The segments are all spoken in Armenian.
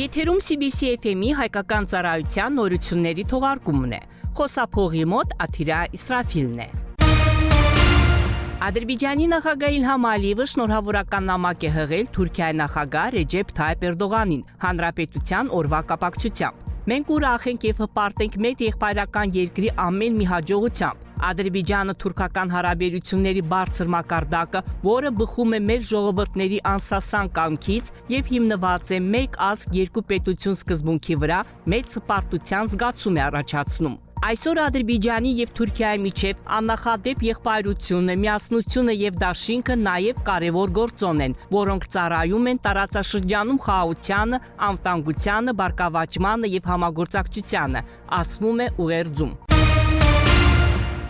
Եթերում CBC FM-ի հայկական ծառայության նորությունների թողարկումն է։ Խոսափողի մոտ Աթիրա Իսրաֆիլն է։ Ադրբեջանի նախագահ Իլհամ Ալիևը շնորհավորական նամակ է հղել Թուրքիայի նախագահ Ռեջեփ Թայիփ Էրդողանին հանրապետության օրվա կապակցությամբ։ Մենք ուրախ ենք եւ հպարտ ենք մեր եղբայրական երկրի ամեն մի հաջողությամբ։ Ադրբեջանը թուրքական հարաբերությունների բարձր մակարդակը, որը բխում է մեր ժողովուրդների անսասան կամքից եւ հիմնված է մեկ ազգ երկու պետություն սկզբունքի վրա, մեծ հպարտության զգացում է առաջացնում։ Այսօր Ադրբեջանի եւ Թուրքիայի միջև աննախադեպ եղբայրությունը, միասնությունը եւ դաշինքը նաեւ կարեւոր գործոն են, որոնք ծառայում են տարածաշրջանում խաղաղությանը, անվտանգությանը, բարգավաճմանը եւ համագործակցությանը, ասվում է ուղերձում։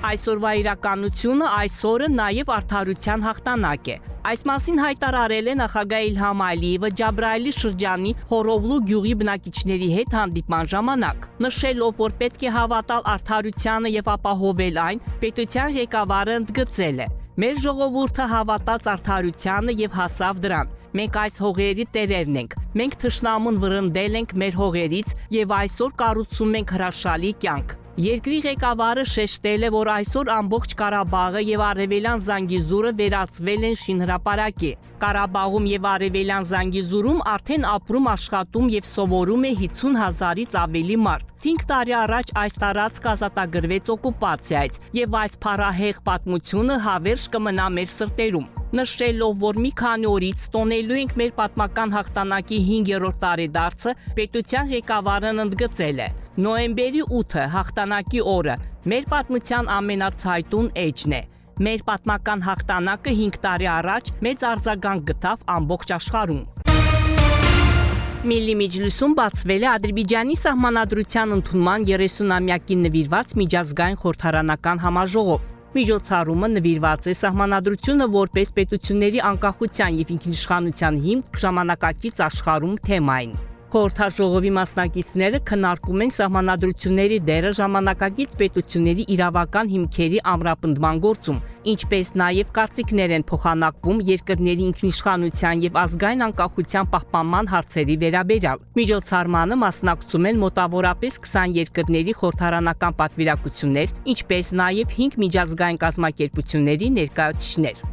Այսօրվա իրականությունը այսօրը նաև արդարության հաղթանակ է։ Այս մասին հայտարարել է նախագահ Իլհամ Ալիևը Ջաբրայելի շրջանի Հորովլու գյուղի բնակիչների հետ հանդիպման ժամանակ, նշելով, որ պետք է հավատալ արդարությանը եւ ապահովել այն, պետության ղեկավարը ընդգծել է. Մեր ժողովուրդը հավատաց արդարությանը եւ հասավ դրան։ Մենք այս հողերի տերերն ենք։ Մենք թշնամուն վռնդել ենք մեր հողերից եւ այսօր կառուցում ենք հրաշալի կյանք։ Երկրի ղեկավարը շեշտել է, որ այսօր ամբողջ Ղարաբաղը եւ Արևելյան Զանգիզուրը վերածվել են շինհրապարակի։ Ղարաբաղում եւ Արևելյան Զանգիզուրում արդեն ապրում, աշխատում եւ սովորում է 50,000-ից ավելի մարդ։ 5 տարի առաջ այս տարածքը ազատագրվեց օկուպացիայից եւ այս փառահեղ պատմությունը հավերժ կմնա մեր սրտերում։ Նշելով, որ մի քանի օրից տոնելու ենք մեր պատմական հաղթանակի 5-րդ տարեդարձը, պետության ղեկավարն ընդգծել է. Նոյեմբերի 8-ը հաղթանակի օրը մեր պատմության ամենացայտուն էջն է։ Մեր պատմական հաղթանակը 5 տարի առաջ մեծ արձագանք գտավ ամբողջ աշխարհում։ Միլլի Մեջլիսում բացվել է Ադրբեջանի սահմանադրության ընդունման 30-ամյակին նվիրված միջազգային խորհրդարանական համաժողով։ Միջոցառումը նվիրված է սահմանադրությունը որպես պետությունների անկախության եւ ինքնիշխանության հիմք ժամանակակից աշխարհում թեմային։ Խորհրդաժողովի մասնակիցները քննարկում են սահմանադրությունների դերը ժամանակակից պետությունների իրավական հիմքերի ամրապնդման գործում, ինչպես նաև կարծիքներ են փոխանակվում երկրների ինքնիշխանության եւ ազգային անկախության պահպանման հարցերի վերաբերյալ։ Միջոցառմանը մասնակցում են մոտավորապես 20 երկրների խորհրդարանական պատվիրակություններ, ինչպես նաև 5 միջազգային կազմակերպությունների ներկայացուցիչներ։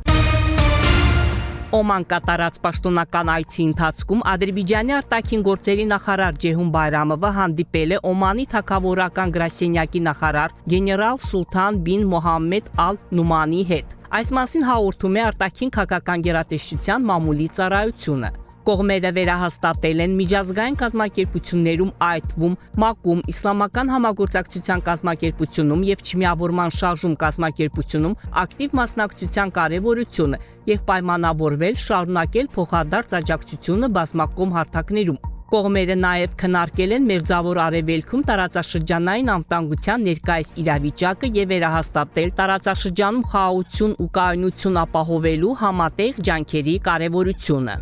Օման կատարած պաշտոնական այցի ընթացքում Ադրբեջանի արտաքին գործերի նախարար Ջեհուն Բայրամովը հանդիպել է Օմանի թագավորական գրասենյակի նախարար գեներալ Սուլթան բին Մոհամմեդ Ալ Նումանի հետ։ Այս մասին հաղորդում է արտաքին քաղաքական գերատեսչության մամուլի ծառայությունը։ Կողմերը վերահաստատել են միջազգային կազմակերպություններում, այդ թվում ՄԱԿ-ում, Իսլամական համագործակցության կազմակերպությունում եւ Չմիավորման շարժում կազմակերպությունում ակտիվ մասնակցության կարեւորությունը եւ պայմանավորվել շարունակել փոխադարձ աջակցությունը բազմակողմ հարթակներում։ Կողմերը նաև քննարկել են Մերձավոր Արևելքում տարածաշրջանային անվտանգության ներկայիս իրավիճակը եւ վերահաստատել տարածաշրջանում խաղաղություն ու կայունություն ապահովելու համատեղ ջանքերի կարեւորությունը։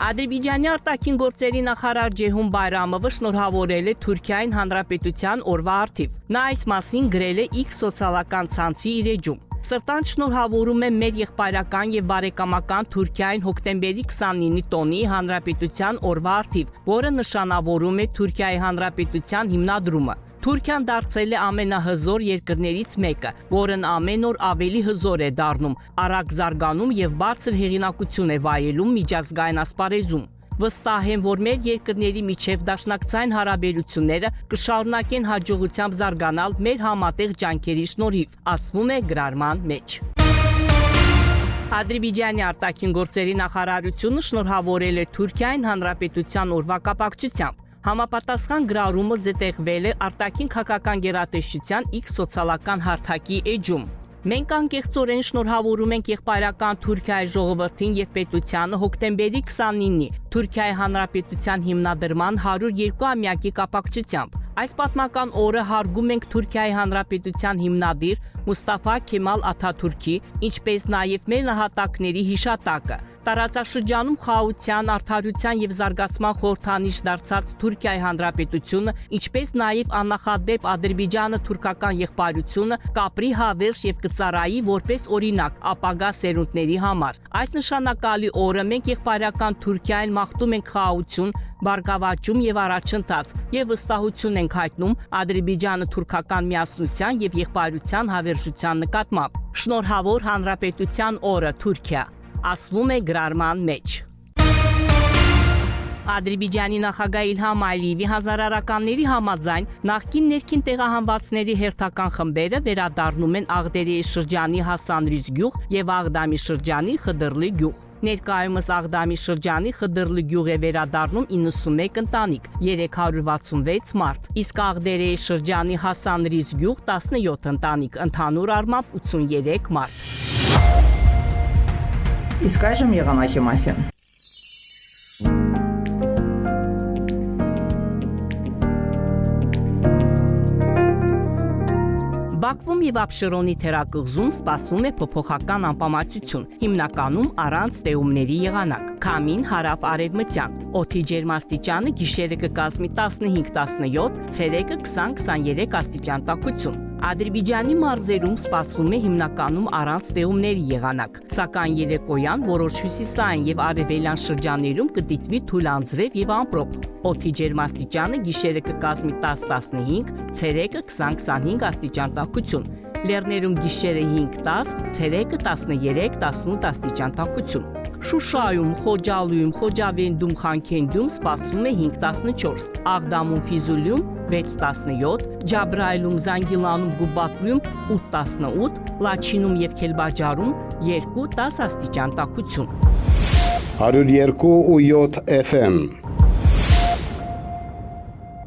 Ադրբեջանի արտաքին գործերի նախարար Ջեհուն Բայրամովը շնորհավորել է Թուրքիային հանրապետության օրվա առթիվ։ Նա այս մասին գրել է X սոցիալական ցանցի իր էջում։ Սրտանց շնորհավորում եմ մեր եղբայրական եւ բարեկամական Թուրքիային հոկտեմբերի 29-ի տոնի հանրապետության օրվա առթիվ, որը նշանավորում է Թուրքիայի հանրապետության հիմնադրումը։ Թուրքիան դարձել է ամենահզոր երկրներից մեկը, որն ամեն օր ավելի հզոր է դառնում, արագ զարգանում եւ բարձր հեղինակություն է վայելում միջազգային ասպարեզում։ Վստահ եմ, որ մեր երկրների միջև դաշնակցային հարաբերությունները կշարունակեն հաջողությամբ զարգանալ մեր համատեղ ջանքերի շնորհիվ, ասվում է գրառման մեջ։ Ադրբեջանի արտաքին գործերի նախարարությունը շնորհավորել է Թուրքիային հանրապետության օրվա կապակցությամբ։ Համապատասխան գրառումը զետեղվել է արտաքին քաղաքական գերատեսչության X սոցիալական հարթակի էջում։ Մենք անկեղծորեն շնորհավորում ենք եղբայրական Թուրքիայի ժողովրդին եւ պետությանը հոկտեմբերի 29-ի Թուրքիայի հանրապետության հիմնադրման 102-ամյակի կապակցությամբ։ Այս պատմական օրը հարգում ենք Թուրքիայի հանրապետության հիմնադիր Մուստաֆա Քեմալ Աթաթուրքի, ինչպես նաև մեր նահատակների հիշատակը։ Տարածաշրջանում խաղաղության, արդարության եւ զարգացման խորհրդանիշ դարձած Թուրքիայի Հանրապետությունը, ինչպես նաև աննախադեպ Ադրբեջանը թուրքական եղբայրությունը կապրի հավերժ եւ կծառայի որպես օրինակ ապագա սերունդների համար։ Այս նշանակալի օրը մենք եղբայրական Թուրքիային մաղթում ենք խաղաղություն, բարգավաճում եւ առաջընթաց եւ վստահություն ենք հայտնում Ադրբեջանը թուրքական միասնության եւ եղբայրության հավերժության նկատմամբ։ Շնորհավոր Հանրապետության օրը Թուրքիա, ասվում է գրառման մեջ։ Ադրբեջանի նախագահ Իլհամ Ալիևի հազարարականների համաձայն նախկին ներքին տեղահանվածների հերթական խմբերը վերադառնում են Աղդերիի շրջանի Հասանրիզ գյուղ եւ Աղդամի շրջանի Խդրլի գյուղ։ Ներկայումս Աղդամի շրջանի Խդրլի գյուղ է վերադառնում 91 ընտանիք, 366 մարդ, իսկ Աղդերիի շրջանի Հասանրիզ գյուղ 17 ընտանիք, ընդհանուր առմամբ 83 մարդ։ Իսկ այժմ եղանակի մասին։ Բաքվում եւ Աբշերոնի թերակղզում սպասվում է փոփոխական անպամացություն, հիմնականում առանց ստեյումների եղանակ։ Քամին հարավ-արևմտյան, օդի ջերմաստիճանը գիշերը կկազմի 15-17, ցերեկը 20-23 աստիճան տաքություն։ Ադրբեջանի մարզերում սպասվում է հիմնականում առանց ստեյումների եղանակ, սակայն երեկոյան որոշ հյուսիսային եւ արևելյան շրջաններում կդիտվի թույլ անձրև եւ ամպրոպ։ Օդի ջերմաստիճանը գիշերը կկազմի 10-15, ցերեկը 20-25 աստիճան տաքություն։ Լեռներում գիշերը 5-10, ցերեկը 13-18 աստիճան տաքություն։ Շուշայում, Խոջալույում, Խոջավենդում, Խանքենդում սպասվում է 5-14, Աղդամում, Ֆիզուլիում 6-17, Ջաբրայիլում, Զանգիլանում, Գուբատլիում 8-18, Լաչինում եւ Քելբաջարում 2-10 աստիճան տաքություն։ 102.7 FM